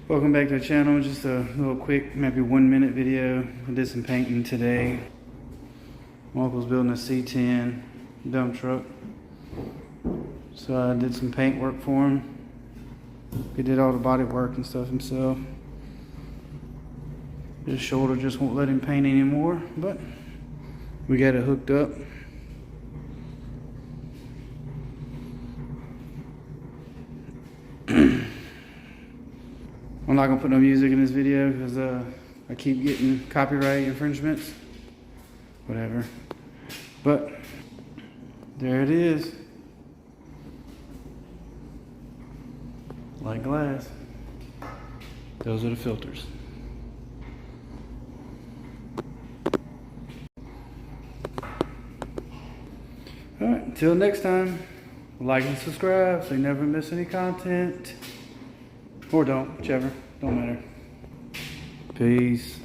Welcome back to the channel. Just a little quick, maybe 1 minute video. I did some painting today. My uncle's building a C-10 dump truck. So I did some paint work for him. He did all the body work and stuff himself. His shoulder just won't let him paint anymore, but we got it hooked up. I'm not gonna put no music in this video because I keep getting copyright infringements. Whatever. But there it is. Like glass. Those are the filters. Alright, until next time, like and subscribe so you never miss any content. Or don't, whichever. Don't matter. Peace.